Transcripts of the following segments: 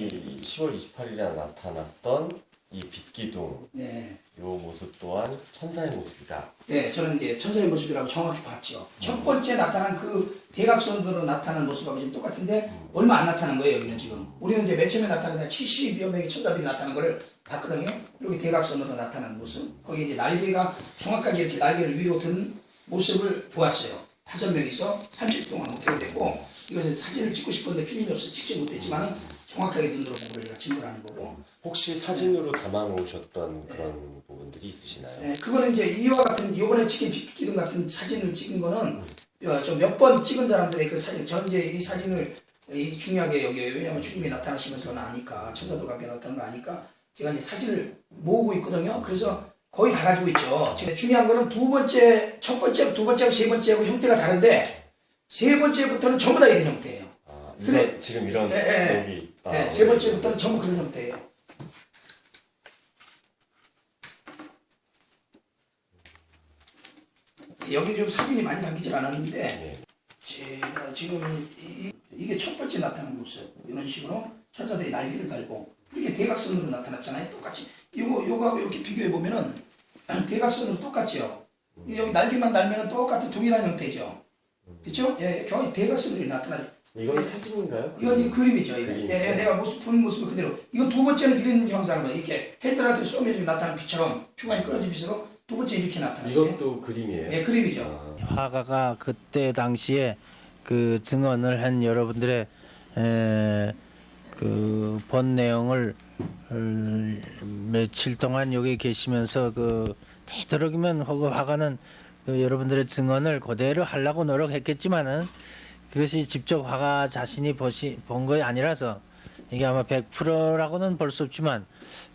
10월 28일에 나타났던 이 빛기둥, 네. 이 모습 또한 천사의 모습이다. 네, 저는 이제 천사의 모습이라고 정확히 봤죠. 첫 번째 나타난 그 대각선으로 나타난 모습하고 지금 똑같은데 얼마 안 나타난 거예요, 여기는 지금. 우리는 이제 맨 처음에 나타난 70여 명의 천사들이 나타난 걸 봤거든요. 이렇게 대각선으로 나타난 모습. 거기 이제 날개가 정확하게 이렇게 날개를 위로 든 모습을 보았어요. 5명이서 30분 동안 목격이 됐고, 이것은 사진을 찍고 싶었는데 필름이 없어서 찍지 못했지만 정확하게 눈으로 본 걸 제가 증거하는 거고. 혹시 사진으로 담아 놓으셨던 그런 부분들이 있으시나요? 네, 그거는 이제 이와 같은 요번에 찍힌 빛기둥 같은 사진을 찍은 거는 저 몇 번 찍은 사람들의 그 사진, 전 이제 이 사진을 중요하게 여겨요. 왜냐하면 주님이 나타나시면서 저는 아니까, 천사들과 함께 나타나는 거 아니까 제가 이제 사진을 모으고 있거든요. 그래서 거의 다 가지고 있죠. 지금 중요한 거는 첫 번째, 두 번째하고 세 번째하고 형태가 다른데 세 번째부터는 전부 다 이런 형태예요. 아, 근데 지금 이런 여기 세 번째부터는 전부 그런 형태예요. 여기 좀 사진이 많이 담기질 않았는데 제가 지금 이게 첫 번째 나타난 모습, 이런 식으로 천사들이 날개를 달고 이렇게 대각선으로 나타났잖아요. 똑같이 요거하고 이렇게 비교해 보면은 대각선으로 똑같죠. 여기 날개만 달면은 똑같은 동일한 형태죠. 그렇죠? 예, 거의 대각선으로 나타나죠. 이건 사진인가요? 이건 그림이죠. 이거. 그림이죠. 예, 내가 보는 모습을 그대로. 이거 두 번째는 이런 형상으로 이렇게 헤드라이트 쏘면 나타나는 빛처럼 중간에 끊어진 빛으로 두 번째 이렇게 나타났어요. 이것도 그림이에요? 예, 그림이죠. 화가가 그때 당시에 그 증언을 한 여러분들의 그 본 내용을 며칠 동안 여기 계시면서 그 되도록이면 화가는 그 여러분들의 증언을 그대로 하려고 노력했겠지만은 그것이 직접 화가 자신이 본 것이 아니라서 이게 아마 100%라고는 볼 수 없지만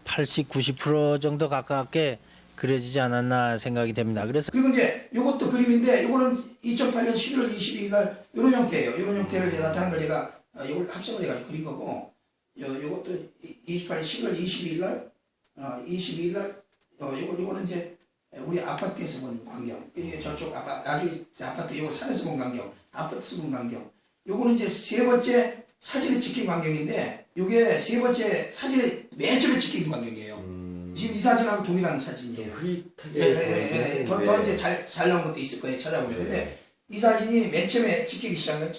80, 90% 정도 가깝게 그려지지 않았나 생각이 됩니다. 그래서 그리고 이제 요것도 그림인데 요거는 2008년 11월 22일 날 요런 형태예요. 요런 형태를 이제 나타난 걸 제가 요걸 합성을 해가지고 그린 거고, 요것도 28년 11월 22일 날 22일 날 요거는 이제 우리 아파트에서 본 광경. 이게 저쪽 아파트 요거 산에서 본 광경, 아파트에서 본 광경. 요거는 이제 세 번째 사진에 찍힌 광경인데 요게 세 번째 사진에 맨 처음에 찍힌 광경이에요. 지금 이 사진하고 동일한 사진이에요. 흐릿하게 더 이제 잘 나온 것도 있을 거예요. 찾아보면. 근데 이 사진이 맨 처음에 찍히기 시작한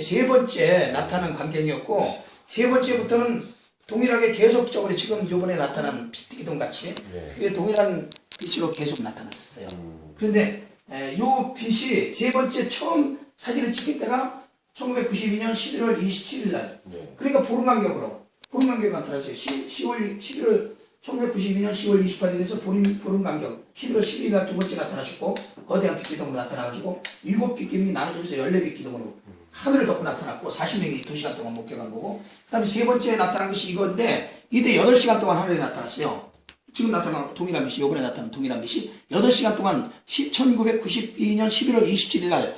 세 번째 나타난 광경이었고, 세 번째부터는 동일하게 계속적으로 지금 요번에 나타난 빛기둥 같이 그게 동일한 빛으로 계속 나타났어요. 그런데 요 빛이 세 번째 처음 사진을 찍힐 때가 1992년 11월 27일 날. 그러니까 보름 간격으로 나타났어요. 11월 1992년 10월 28일에서 보름 간격 11월 12일 날 두 번째 나타나셨고, 거대한 빛기둥으로 나타나가지고 7빛기둥이 나눠져서 14빛기둥으로 하늘을 덮고 나타났고 40명이 2시간 동안 목격한 거고, 그 다음에 세 번째 나타난 것이 이건데 이때 8시간 동안 하늘에 나타났어요. 지금 나타난 동일한 빛이, 요번에 나타난 동일한 빛이 8시간 동안 1992년 11월 27일 날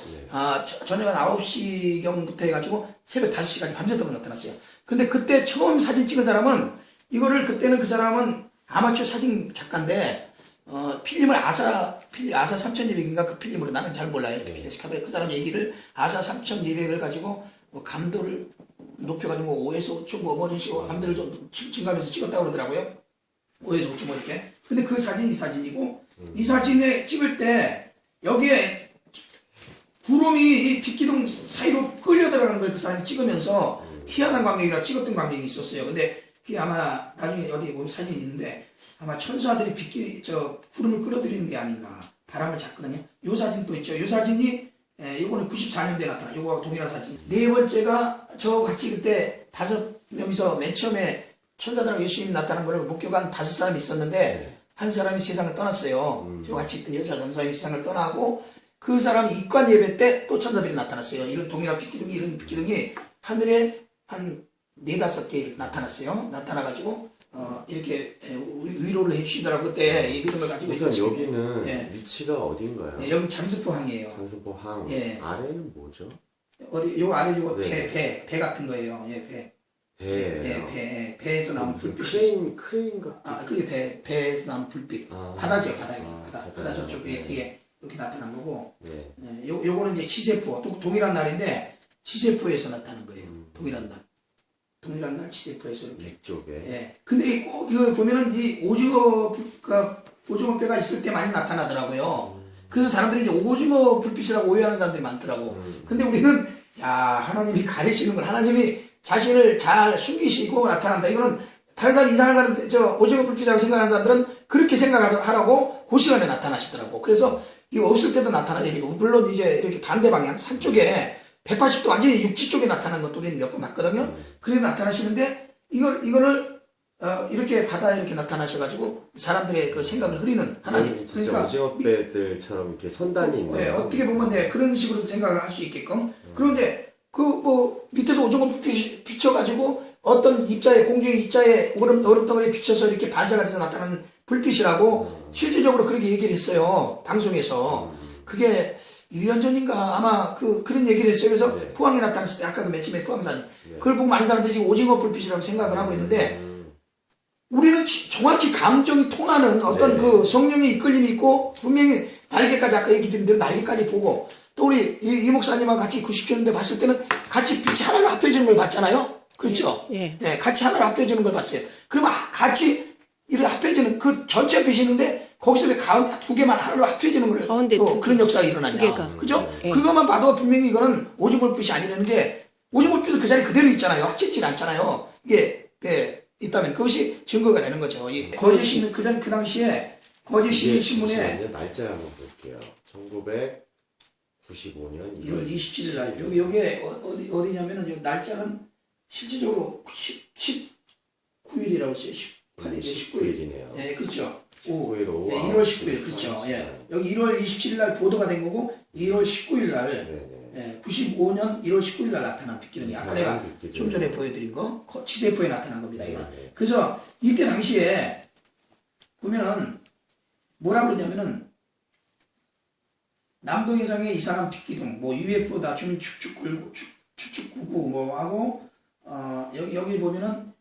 저녁 한 9시경부터 해가지고 새벽 5시까지 밤새도록 나타났어요. 근데 그때 처음 사진 찍은 사람은 그때는 그 사람은 아마추어 사진 작가인데 필름을 아사 3200인가 그 필름으로, 나는 잘 몰라요. 그 사람 얘기를 아사 3200을 가지고 감도를 높여가지고 5에서 5.5 뭐 이런 식으로 감도를 좀 증가하면서 찍었다고 그러더라고요. 5에서 5.5 이렇게. 근데 그 사진이 이 사진이고, 이 사진에 찍을 때 여기에 구름이 이 빛기둥 사이로 끌려 들어가는 걸 그 사람이 찍으면서 희한한 광경이라 찍었던 광경이 있었어요. 근데 그게 아마 나중에 어디 보면 사진이 있는데 아마 천사들이 구름을 끌어들이는 게 아닌가, 바람을 잡거든요. 요 사진 또 있죠. 요 사진이 요거는 94년도에 나타나, 요거하고 동일한 사진. 네 번째가 저 같이 그때 5명이서 맨 처음에 천사들하고 예수님이 나타난 걸 목격한 5사람이 있었는데 한 사람이 세상을 떠났어요. 저 같이 있던 여자 전사님이 세상을 떠나고, 그 사람이 입관 예배 때 또 천사들이 나타났어요. 이런 동일한 빛기둥이, 이런 빛기둥이 하늘에 한 4-5개 나타났어요. 나타나가지고 이렇게 위로를 해주시더라고. 그때 이 믿음을 가지고 우선 있었어요. 여기는 위치가 어딘가요? 여기 장수포항이에요. 장수포항. 아래는 뭐죠? 어디 요 아래 요거 배 같은 거예요. 배예요. 배에서 나온 불빛. 크레인 같은. 그게 배에서 나온 불빛. 바다죠, 바다 저쪽에 뒤에 이렇게 나타난 거고. 요거는 이제 치세포. 또 동일한 날인데 치세포에서 나타난 거예요. 동일한 날. 동일한 날 지세포에서 이렇게. 이쪽에. 예. 근데 꼭 이거 보면은 이 오징어 뼈가 있을 때 많이 나타나더라고요. 그래서 사람들이 이제 오징어 불빛이라고 오해하는 사람들이 많더라고. 근데 우리는 야 하나님이 가리시는 걸 하나님이 자신을 잘 숨기시고 나타난다. 이거는 다른 사람 이상한 사람 저 오징어 불빛이라고 생각하는 사람들은 그렇게 생각하라고 그 시간에 나타나시더라고. 그래서 이거 없을 때도 나타나요. 물론 이제 이렇게 반대 방향 산 쪽에 180도 완전히 육지 쪽에 나타나는 것도 우리는 몇 번 봤거든요. 그래서 나타나시는데 이거를 이렇게 바다에 이렇게 나타나셔가지고 사람들의 그 생각을 흐리는 하나님. 진짜 그러니까 오징어배들처럼 이렇게 선단이 있네요. 네, 어떻게 보면 네, 그런 식으로 생각을 할 수 있게끔. 그런데 그 뭐 밑에서 오징어 불빛이 비춰가지고 어떤 입자에 공중의 입자에 얼음덩어리에 비춰서 이렇게 반사가 돼서 나타나는 불빛이라고 실질적으로 그렇게 얘기를 했어요. 방송에서. 그게 1년 전인가 아마 그런 얘기를 했어요. 그래서 네. 포항에 나타났을 때 아까 그 맨 처음에 포항 사진. 그걸 보고 많은 사람들이 지금 오징어 불빛이라고 생각을 하고 있는데 우리는 정확히 감정이 통하는 어떤 그 성령의 이끌림이 있고 분명히 날개까지 아까 얘기 드린 대로 날개까지 보고 또 우리 이 목사님하고 같이 90주년대 봤을 때는 같이 빛이 하나로 합해지는 걸 봤잖아요. 그렇죠? 예. 예, 같이 하나로 합해지는 걸 봤어요. 그러면 같이 이렇게 합해지는 그 전체 빛이 있는데 거기서 왜 가운데 두 개만 하나로 합해지는 걸 가운데 또 두 그런 개. 역사가 두 일어나냐. 개가. 그죠? 예. 그것만 봐도 분명히 이거는 오징어 빛이 아니라는 게 오징어 빛은 그 자리에 그대로 있잖아요. 합쳐지지 않잖아요. 이게 있다면 그것이 증거가 되는 거죠. 이 거제 신문 그 당시에 거제 신문에 잠시만요. 날짜 한번 볼게요. 1995년 1월 27일 날 여기에 어디냐면은 여기 날짜는 실질적으로 19일이라고 했어요. 18일, 19일. 19일이네요. 예, 그렇죠. 19일 오후 예, 1월 19일 그렇죠. 예. 여기 1월 27일 날 보도가 된 거고 1월 19일 날 네네. 95년 1월 19일 날 나타난 빛기둥이 아까 내가 빛기둥. 좀 전에 보여드린 거 지세포에 나타난 겁니다. 이거. 네. 그래서 이때 당시에 보면은 뭐라 그러냐면은 남동해상의 이상한 빛기둥, 뭐 UFO다, 주민 추측구구 뭐 하고 여기 보면은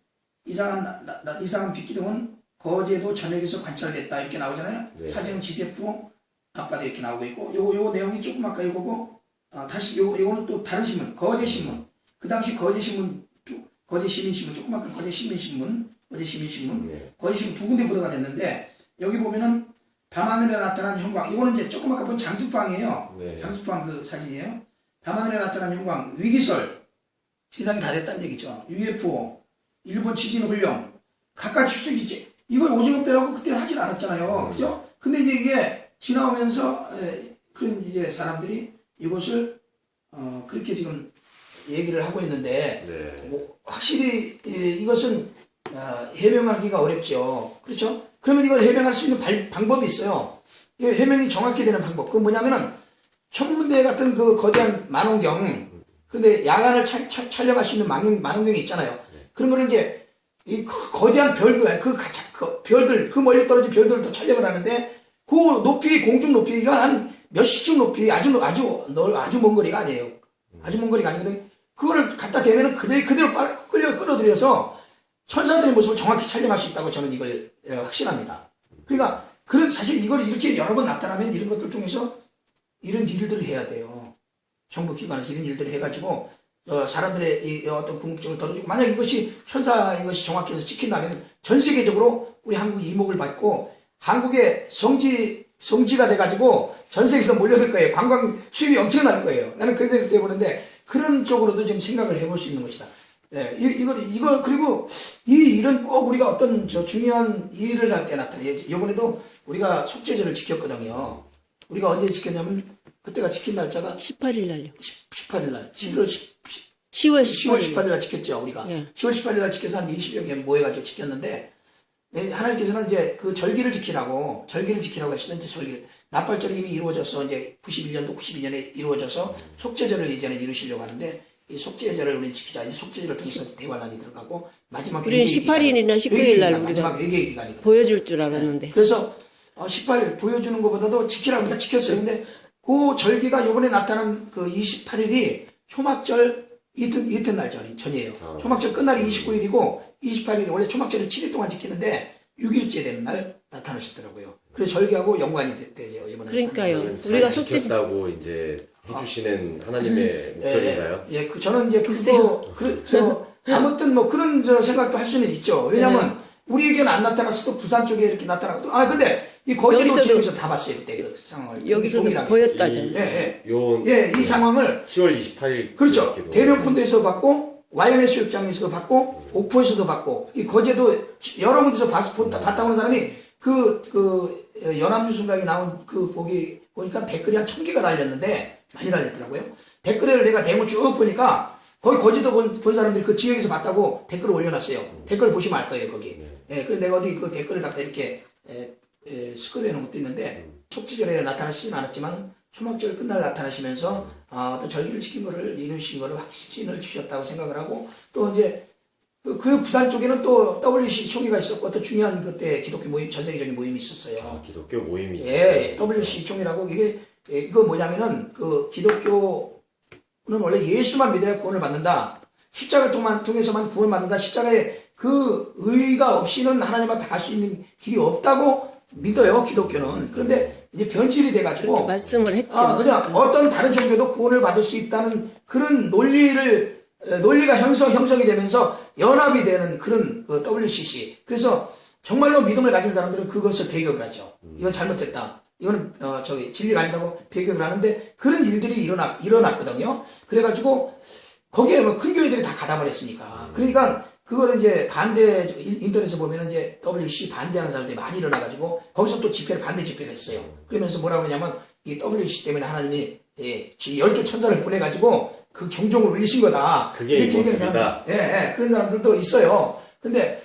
이상한 빛기둥은 거제도 전역에서 관찰됐다 이렇게 나오잖아요. 네. 사진은 지세포 앞바다에 이렇게 나오고 있고 요거 내용이 조금 아까 이거고 다시 요거는 또 다른 신문 거제신문 그 당시 거제신문 거제시민신문 조금 아까 거제시민신문 네. 거제신문 두 군데 보도가 됐는데 여기 보면은 밤하늘에 나타난 형광 이거는 이제 조금 아까 본 장수빵이에요. 네. 장수빵 그 사진이에요. 밤하늘에 나타난 형광 위기설 세상이 다 됐다는 얘기죠. UFO 일본 지진 훈련 각각 추측이지. 이걸 오징어 뼈라고 그때 하진 않았잖아요. 그죠? 근데 이제 이게 지나오면서 그런 이제 사람들이 이것을 그렇게 지금 얘기를 하고 있는데 네. 뭐 확실히 이것은 해명하기가 어렵죠. 그렇죠? 그러면 이걸 해명할 수 있는 방법이 있어요. 이 해명이 정확히 되는 방법. 그건 뭐냐면은 천문대 같은 그 거대한 만원경 그런데 야간을 촬영할 수 있는 만원경이 있잖아요. 그런 거를 이제 이 거대한 별들 그 별들 그 멀리 떨어진 별들도 촬영을 하는데 그 높이 공중 높이가 한 몇십 층 높이 아주 먼 거리가 아니에요. 아주 먼 거리가 아니거든요. 그거를 갖다 대면은 그대로 끌어들여서 천사들의 모습을 정확히 촬영할 수 있다고 저는 이걸 확신합니다. 그러니까 그런 사실 이걸 이렇게 여러 번 나타나면 이런 것들 통해서 이런 일들을 해야 돼요. 정부 기관에서 이런 일들을 해가지고 사람들의 이 어떤 궁금증을 덜어주고 만약 이것이 이것이 정확해서 찍힌다면 전 세계적으로 우리 한국이 이목을 받고 한국의 성지가 돼가지고 전 세계에서 몰려들 거예요. 관광 수입이 엄청날 거예요. 나는 그렇게 보는데 그런 쪽으로도 좀 생각을 해볼 수 있는 것이다. 예, 이거 그리고 이 일은 꼭 우리가 어떤 중요한 일을 할 때 나타나요. 이번에도 우리가 속죄절을 지켰거든요. 우리가 언제 지켰냐면 그때가 지킨 날짜가 18일 날요. 18일 날 11월 10월 10월 18일. 18일 날 지켰죠, 우리가. 예. 10월 18일 날 지켜서 한 20여 개 모여가지고 지켰는데, 하나님께서는 이제 그 절기를 지키라고 하시던 이제 절기를, 납발절이 이미 이루어져서 이제 91년도 92년에 이루어져서 속죄절을 이제는 이루시려고 하는데, 이 속죄절을 우리는 지키자. 이제 속죄절을 통해서 대환란이 들어가고, 마지막 우리는 18일이나 19일 날 마지막 우리가 외계의 기간이거든요. 보여줄 줄 알았는데. 그래서 18일 보여주는 것보다도 지키라고 우리가 지켰어요. 근데 그 절기가 요번에 나타난 그 28일이 초막절 이튿날 전이에요. 초막절 끝날이 29일이고 28일이 원래 초막절을 7일 동안 지키는데 6일째 되는 날 나타나시더라고요. 그래서 절기하고 연관이 되죠. 이번에 그러니까요. 나타난 것이. 우리가 잘 지켰다고 이제 해주시는 하나님의 목소리인가요? 저는 이제 그거 아무튼 뭐 그런 저 생각도 할 수는 있죠. 왜냐면 우리에게는 안 나타났어도 부산 쪽에 이렇게 나타나고 근데 이 거제도 여기서도- 지역에서 다 봤어요 그때 그 상황을. 여기서도 동일하게. 보였다잖아요. 이 상황을 10월 28일 그렇죠. 대명콘도에서 봤고 YNS 쇼장에서도 봤고 옥포에서도 봤고 이 거제도 여러 군데서 봤다 오는 사람이 연합뉴스 순간에 나온 그 보니까 댓글이 한 1000개가 달렸는데 많이 달렸더라고요. 댓글을 내가 대문 쭉 보니까 거기 거제도 본 사람들이 그 지역에서 봤다고 댓글을 올려놨어요. 댓글 보시면 알 거예요 거기. 그래서 내가 어디 그 댓글을 갖다 이렇게 스크롤해 놓은 것도 있는데 속지절에 나타나시진 않았지만 초막절 끝날 나타나시면서 어떤 절기를 지킨 거를 이루신 거를 확신을 주셨다고 생각을 하고 또 이제 그 부산 쪽에는 또 WC 총회가 있었고 또 중요한 그때 기독교 모임 전 세계적인 모임이 있었어요. 기독교 모임이 있어요. WC 총회라고 이거 뭐냐면은 그 기독교는 원래 예수만 믿어야 구원을 받는다. 십자가를 통해서만 구원 받는다. 십자가에 그 의의가 없이는 하나님 앞에 갈 수 있는 길이 없다고 믿어요 기독교는. 그런데 이제 변질이 돼가지고 그렇게 말씀을 했죠. 그냥 어떤 다른 종교도 구원을 받을 수 있다는 그런 논리가 형성이 되면서 연합이 되는 그런 그 WCC. 그래서 정말로 믿음을 가진 사람들은 그것을 배격을 하죠. 이건 잘못됐다. 이거는 진리가 아니라고 배격을 하는데 그런 일들이 일어났거든요. 그래가지고 거기에 뭐 큰 교회들이 다 가담을 했으니까. 그러니까 그거를 이제 인터넷에 보면 이제 WC 반대하는 사람들이 많이 일어나가지고 거기서 또 반대 집회를 했어요. 그러면서 뭐라고 그러냐면 이 WC 때문에 하나님이 12천사를 보내가지고 그 경종을 울리신 거다. 그게 이 모습이다. 그런 사람들도 있어요. 근데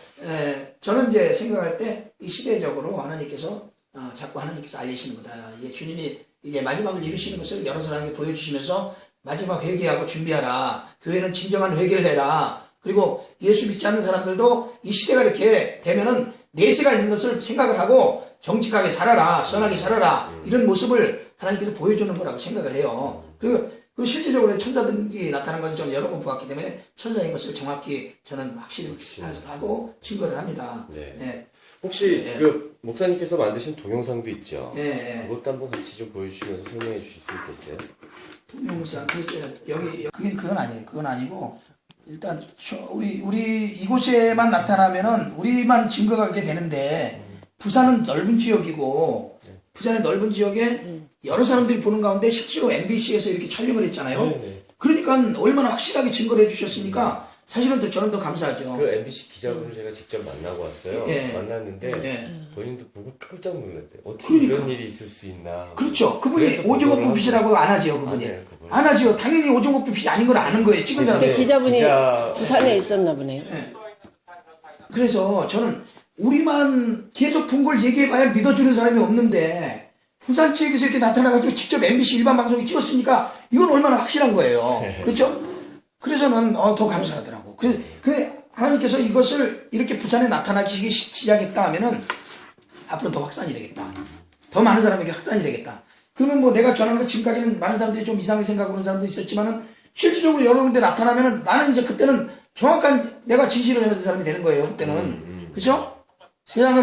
저는 이제 생각할 때 이 시대적으로 하나님께서 자꾸 하나님께서 알리시는 거다. 이제 주님이 이제 마지막을 이루시는 것을 여러 사람에게 보여주시면서 마지막 회개하고 준비하라. 교회는 진정한 회개를 해라. 그리고 예수 믿지 않는 사람들도 이 시대가 이렇게 되면은 내세가 있는 것을 생각을 하고 정직하게 살아라. 선하게 살아라. 이런 모습을 하나님께서 보여주는 거라고 생각을 해요. 그리고 실제적으로 천사들이 나타난 것을 저는 여러 번 보았기 때문에 천사인 것을 정확히 저는 확실히 하고 증거를 합니다. 네. 혹시 그 목사님께서 만드신 동영상도 있죠? 네. 그것도 한번 같이 좀 보여주시면서 설명해 주실 수 있겠어요? 동영상 그건 아니에요. 그건 아니고 일단 우리 이곳에만 나타나면은 우리만 증거가 그렇게 되는데 부산은 넓은 지역이고 부산의 넓은 지역에 여러 사람들이 보는 가운데 실제로 MBC에서 이렇게 촬영을 했잖아요. 네네. 그러니까 얼마나 확실하게 증거를 해주셨으니까 사실은 저는 더 감사하죠. 그 MBC 기자분을 제가 직접 만나고 왔어요. 예. 만났는데 본인도 보고 깜짝 놀랐대요. 어떻게 그러니까. 이런 일이 있을 수 있나. 그렇죠. 그분이 그래서 오징어 그거를 뷔핏이라고 안 하지요. 그분이. 안 해요, 그분은. 안 하지요. 당연히 오징어 뷔핏이 아닌 걸 아는 거예요. 찍은 그래서 사람. 그때 기자분이 기자- 부산에 있었나 보네요. 그래서 저는 우리만 계속 본 걸 얘기해봐야 믿어주는 사람이 없는데 부산 지역에서 이렇게 나타나가지고 직접 MBC 일반 방송이 찍었으니까 이건 얼마나 확실한 거예요. 그렇죠? 그래서는 더 감사하더라고. 그래 하나님께서 이것을 이렇게 부산에 나타나기 시작했다 하면은 앞으로 더 확산이 되겠다. 더 많은 사람에게 확산이 되겠다. 그러면 뭐 내가 전하는 거 지금까지는 많은 사람들이 좀 이상하게 생각하는 사람도 있었지만은 실질적으로 여러 군데 나타나면은 나는 이제 그때는 정확한 내가 진실을 전하는 사람이 되는 거예요. 그때는. 그죠? 세상은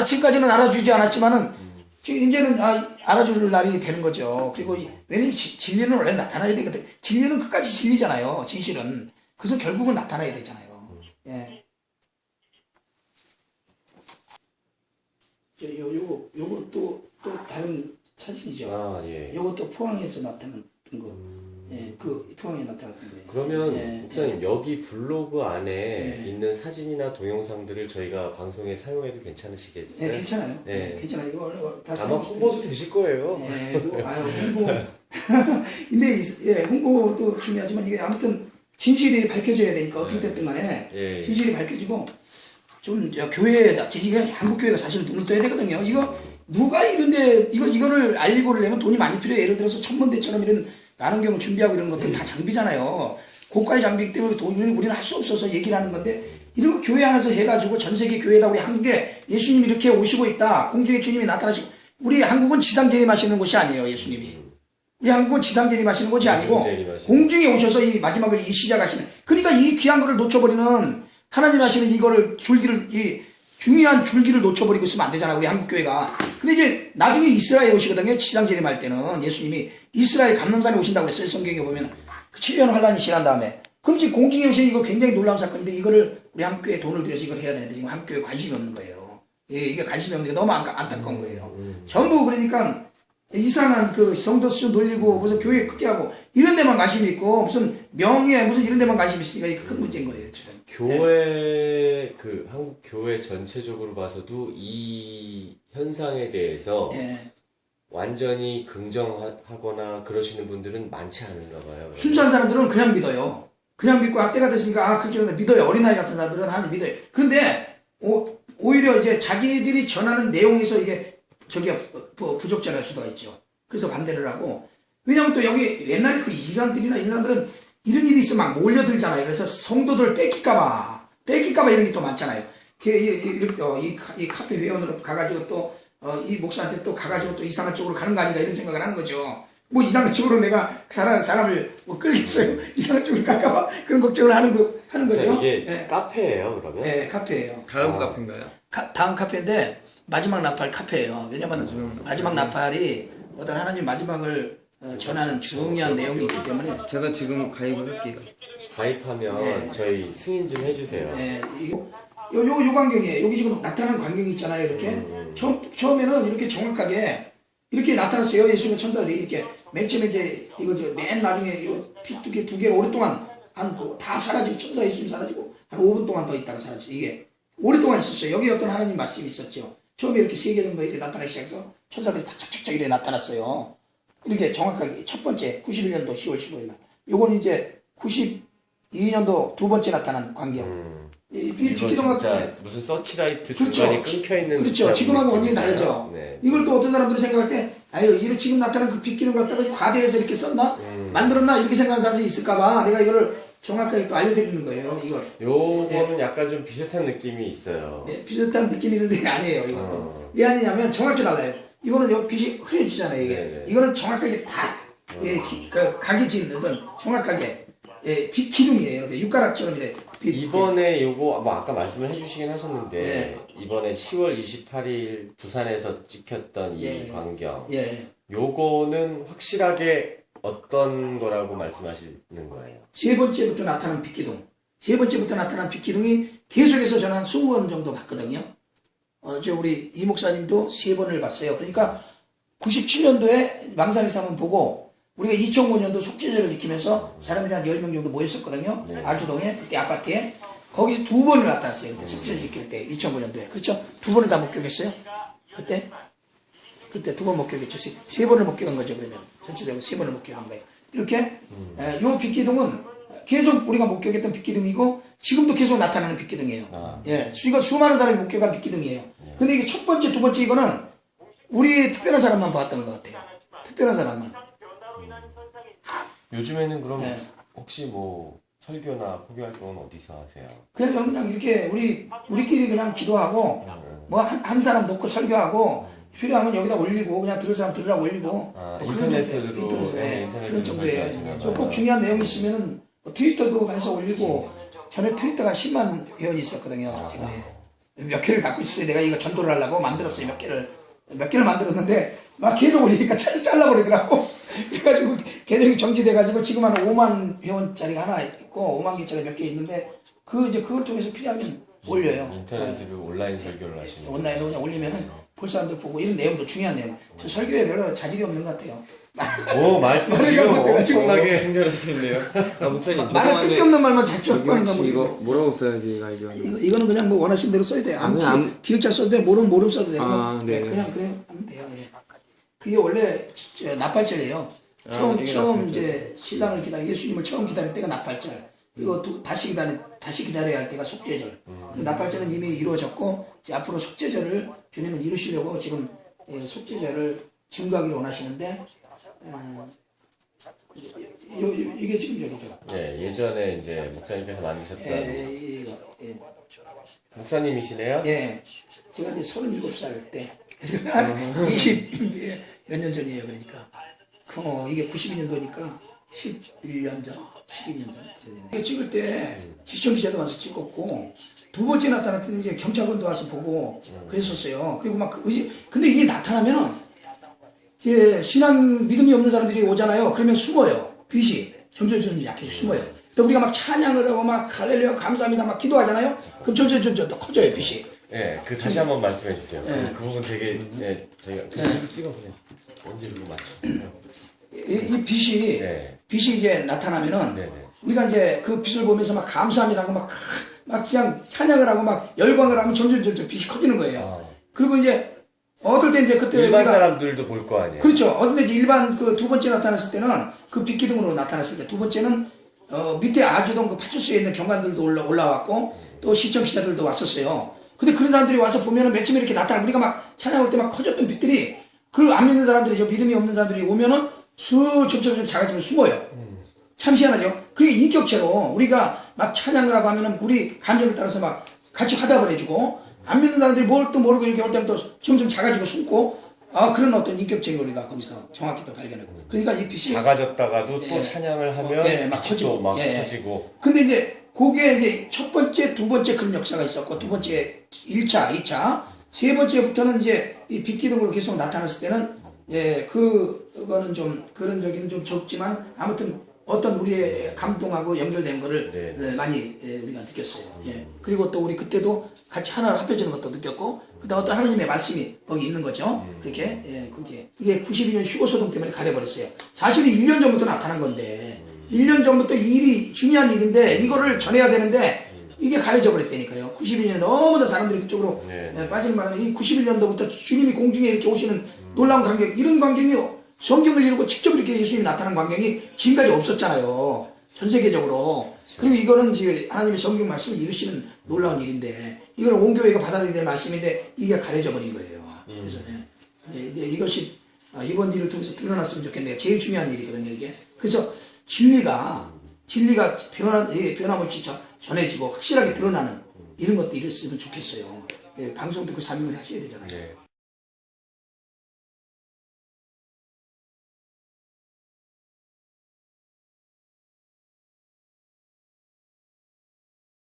지금까지는 알아주지 않았지만은 이제는 알아줄 날이 되는 거죠. 그리고 왜냐면 진리는 원래 나타나야 되거든. 진리는 끝까지 진리잖아요. 진실은. 그래서 결국은 나타나야 되잖아요. 예. 요거 또 다른 사진이죠. 예. 요것도 포항에서 나타났던 거. 예, 그 포항에 나타났던 거예요. 그러면 예, 목사님 여기 블로그 안에 예. 있는 사진이나 동영상들을 저희가 방송에 사용해도 괜찮으시겠어요? 예, 괜찮아요. 예. 괜찮아요. 이거 다 아마 홍보도 되실 거예요. 예, 홍보. 근데 홍보도 중요하지만 이게 아무튼 진실이 밝혀져야 되니까 어떻게 됐든 간에 예. 진실이 밝혀지고 좀 교회에다 한국 교회가 사실 눈을 떠야 되거든요. 이거 누가 이런데 이거를 알리고를 내면 돈이 많이 필요해. 예를 들어서 천문대처럼 이런 만원경 준비하고 이런 것들 다 장비잖아요. 고가의 장비이기 때문에 돈을 우리는 할 수 없어서 얘기를 하는 건데 이런 거 교회 안에서 해가지고 전 세계 교회다 우리 한국에 예수님이 이렇게 오시고 있다. 공중에 주님이 나타나시고 우리 한국은 지상 재림하시는 곳이 아니에요. 예수님이. 우리 한국은 지상 재림하시는 곳이 아니고 공중에 오셔서 이 마지막을 시작하시는. 그러니까 이 귀한 거를 놓쳐버리는 하나님 하시는 이거를 중요한 줄기를 놓쳐버리고 있으면 안 되잖아. 우리 한국교회가. 근데 이제 나중에 이스라엘에 오시거든요. 지상 재림할 때는 예수님이 이스라엘 감람산에 오신다고 그랬어요. 성경에 보면. 그 7년 환란이 지난 다음에 그럼 지금 공직여신 이거 굉장히 놀라운 사건인데 이거를 우리 한교에 돈을 들여서 이걸 해야 되는데 지금 한교에 관심이 없는 거예요. 예, 이게 관심이 없는 게 너무 안타까운 거예요. 전부 그러니까 이상한 그 성도수 놀리고 무슨 교회 크게 하고 이런 데만 관심이 있고 무슨 명예 무슨 이런 데만 관심이 있으니까 이게 큰 문제인 거예요. 지금. 교회 그 한국 교회 전체적으로 봐서도 이 현상에 대해서 예. 완전히 긍정하거나 그러시는 분들은 많지 않은가 봐요. 순수한 사람들은 그냥 믿어요. 그냥 믿고 때가 됐으니까 그렇게 된다 믿어요. 어린아이 같은 사람들은 하나님 믿어요. 그런데 오히려 이제 자기들이 전하는 내용에서 이게 저기 부적절할 수가 있죠. 그래서 반대를 하고 왜냐면 또 여기 옛날에 그 이단들이나 이 사람들은 이런 일이 있으면 막 몰려들잖아요. 그래서 성도들 뺏길까봐 이런 게 또 많잖아요. 이 카페 회원으로 가가지고 또 이 목사한테 또 가가지고 또 이상한 쪽으로 가는 거 아닌가 이런 생각을 하는 거죠. 뭐 이상한 쪽으로 내가 사람을 뭐 끌겠어요. 이상한 쪽으로 갈까봐 그런 걱정을 하는 거죠. 이게 예. 카페예요, 그러면? 네, 카페예요. 다음 카페인가요? 다음 카페인데 마지막 나팔 카페예요. 왜냐면 마지막 나팔이 어떤 하나님 마지막을 전하는 중요한 내용이 있기 때문에 제가 지금 가입을 할게요. 가입하면 저희 승인 좀 해주세요. 예, 요 광경이에요. 여기 지금 나타나는 광경이 있잖아요. 이렇게 처음에는 이렇게 정확하게 이렇게 나타났어요. 예수님의 천사들이 이렇게 맨 처음에 이제 맨 나중에 두 개 오랫동안 다 사라지고 천사 예수님 사라지고 한 5분 동안 더 있다가 사라졌어요. 이게 오랫동안 있었어요. 여기 어떤 하나님 말씀이 있었죠. 처음에 이렇게 3개 정도 이렇게 나타나기 시작해서 천사들이 착착착착 이렇게 나타났어요. 이렇게 정확하게 첫 번째 91년도 10월 15일 날. 요건 이제 92년도 두 번째 나타난 광경. 이 이거 진짜 무슨 서치라이트 그렇죠. 중간에 끊겨있는 그렇죠. 지금하고 완전히 느낌이잖아요. 다르죠. 네. 이걸 또 어떤 사람들이 생각할 때 아유 이래 지금 나타난 그 빗기둥 갖다가 과대해서 이렇게 썼나? 만들었나? 이렇게 생각하는 사람들이 있을까봐 내가 이거를 정확하게 또 알려드리는 거예요. 이걸. 요거는 약간 좀 비슷한 느낌이 있어요. 예, 비슷한 느낌이 있는데 아니에요. 이것도. 왜 아니냐면 정확히 달라요. 이거는 여기 빛이 흐려지잖아요. 이게. 네네. 이거는 정확하게 다 각이 지는 정확하게 기둥이에요. 육가락처럼 이래. 이번에 요거 뭐 아까 말씀을 해주시긴 하셨는데 예. 이번에 10월 28일 부산에서 찍혔던 이 예. 광경 예. 요거는 확실하게 어떤 거라고 말씀하시는 거예요? 세 번째부터 나타난 빗기둥. 세 번째부터 나타난 빗기둥이 계속해서 저는 한 20번 정도 봤거든요. 우리 이 목사님도 3번을 봤어요. 그러니까 97년도에 망상에서 한번 보고 우리가 2005년도 속죄절을 지키면서 사람들이 한 10명 정도 모였었거든요. 알주동에 그때 아파트에 거기서 2번을 나타났어요. 그때 속죄절 지킬 때 2005년도에 그렇죠? 2번을 다 목격했어요. 그때 2번 목격했죠. 3번을 목격한 거죠. 그러면 전체적으로 3번을 목격한 거예요. 이렇게 요 빗기둥은 계속 우리가 목격했던 빗기둥이고 지금도 계속 나타나는 빗기둥이에요. 예, 이거 수많은 사람이 목격한 빗기둥이에요. 근데 이게 첫 번째, 두 번째 이거는 우리 특별한 사람만 봤던 것 같아요. 특별한 사람만. 요즘에는 그럼 네. 혹시 뭐 설교나 포교 활동은 어디서 하세요? 그냥 이렇게 우리끼리 그냥 기도하고 뭐 한 사람 놓고 설교하고 필요하면 여기다 올리고 그냥 들을 사람 들으라고 올리고 뭐 그런 인터넷으로 그런 정도예요. 설교하시나 꼭 봐요. 중요한 내용이 있으면은 뭐 트위터도 해서 올리고 전에 트위터가 10만 회원이 있었거든요. 제가 몇 개를 갖고 있어요. 내가 이거 전도를 하려고 만들었어요. 몇 개를 만들었는데 막 계속 올리니까 잘라버리더라고. 그래가지고 계정이 정지돼가지고 지금 한 5만 회원짜리가 하나 있고 5만 개짜리 몇 개 있는데 그걸 통해서 필요하면 올려요. 인터넷으로 온라인 설교를 하시는 거예요? 온라인으로 그냥 올리면은 볼 사람들 보고 이런 내용도 중요한 내용. 저 설교에 별로 자질이 없는 것 같아요. 오 말씀 지금 엄청나게 친절하시네요. 목사님 나는 쓸데없는 말만 자주 여기 하는 거 혹시 이거 뭐라고 써야지 가입이 이거는 그냥 뭐 원하신 대로 써야 돼요. 기획자 써도 돼, 모름 써도 되고. 네. 그냥 그래 하면 돼요. 예. 그게 원래 나팔절이에요. 처음 이제 신랑을 예수님을 처음 기다릴 때가 나팔절. 그리고 다시 기다려야 할 때가 속죄절. 그 나팔절은 이미 이루어졌고 이제 앞으로 속죄절을 주님은 이루시려고 지금 속죄절을 증거하기를 원하시는데 이게 지금 여기죠. 네, 예전에 이제 목사님께서 만드셨던 이거. 목사님이시네요? 예. 제가 이제 37살 때, 20몇 년 전이에요, 그러니까. 이게 92년도니까 11년 전, 12년 전. 이거 찍을 때 시청기자도 와서 찍었고, 두 번째 나타났더니 이제 경찰관도 와서 보고 그랬었어요. 그리고 근데 이게 나타나면은, 이제 신앙 믿음이 없는 사람들이 오잖아요. 그러면 숨어요. 빛이. 점점 약해져 숨어요. 또 우리가 막 찬양을 하고 막 할렐루야 감사합니다 막 기도하잖아요. 그럼 점점 더 커져요 빛이. 예, 그 다시 한번 말씀해 주세요. 예. 그 부분 되게 예, 저희가 찍어보세요. 언제 그거 맞죠? 이 빛이 네. 빛이 이제 나타나면은 네네. 우리가 이제 그 빛을 보면서 막 감사합니다 하고 막 그냥 찬양을 하고 막 열광을 하면 점점 빛이 커지는 거예요. 그리고 이제 어떨 때 이제 그때 일반 우리가 사람들도 볼 거 아니에요. 그렇죠. 어떨 때 이제 일반 그 두 번째 나타났을 때는 그 빛 기둥으로 나타났을 때 두 번째는 밑에 아주동 그 파출소에 있는 경관들도 올라왔고 또 시청 기자들도 왔었어요. 근데 그런 사람들이 와서 보면은 맨 처음에 이렇게 나타나 우리가 막 찬양할 때 막 커졌던 빛들이 그 안 믿는 사람들이 저 믿음이 없는 사람들이 오면은 점점 작아지면 숨어요. 참 희한하죠. 그게 인격체로 우리가 막 찬양을 하고 하면은 우리 감정을 따라서 막 같이 화답을 해주고 안 믿는 사람들이 뭘 또 모르고 이렇게 올 때는 또 점점 작아지고 숨고 그런 어떤 인격체를 우리가 거기서 정확히 또 발견하고 그러니까 이 빛이 작아졌다가도 또 찬양을 하면 막 빛이 또 막 예. 커지고. 근데 이제 그게 이제 첫 번째, 두 번째 그런 역사가 있었고 두 번째 1차, 2차, 세 번째부터는 이제 이 빛기둥으로 계속 나타났을 때는 그거는 좀 그런 적이 좀 적지만 아무튼 어떤 우리의 감동하고 연결된 거를 많이 우리가 느꼈어요. 그리고 또 우리 그때도 같이 하나로 합해지는 것도 느꼈고 그다음 어떤 하나님의 말씀이 거기 있는 거죠. 그렇게 그게 92년 휴거소동 때문에 가려버렸어요. 사실은 1년 전부터 나타난 건데 1년 전부터 이 일이 중요한 일인데 이거를 전해야 되는데 이게 가려져 버렸다니까요. 91년에 너무나 사람들이 그쪽으로 빠지는 바람에 이 91년도부터 주님이 공중에 이렇게 오시는 놀라운 광경, 이런 광경이 성경을 이루고 직접 이렇게 예수님이 나타난 광경이 지금까지 없었잖아요. 전 세계적으로. 그리고 이거는 이제 하나님의 성경 말씀을 이루시는 놀라운 일인데 이걸 온 교회가 받아들여야 될 말씀인데 이게 가려져 버린 거예요. 그래서 이제 이것이 이번 일을 통해서 드러났으면 좋겠네요. 제일 중요한 일이거든요, 이게. 그래서 진리가 변함없이 전해지고 확실하게 드러나는 이런 것도 이랬으면 좋겠어요. 방송도 그 사명을 하셔야 되잖아요.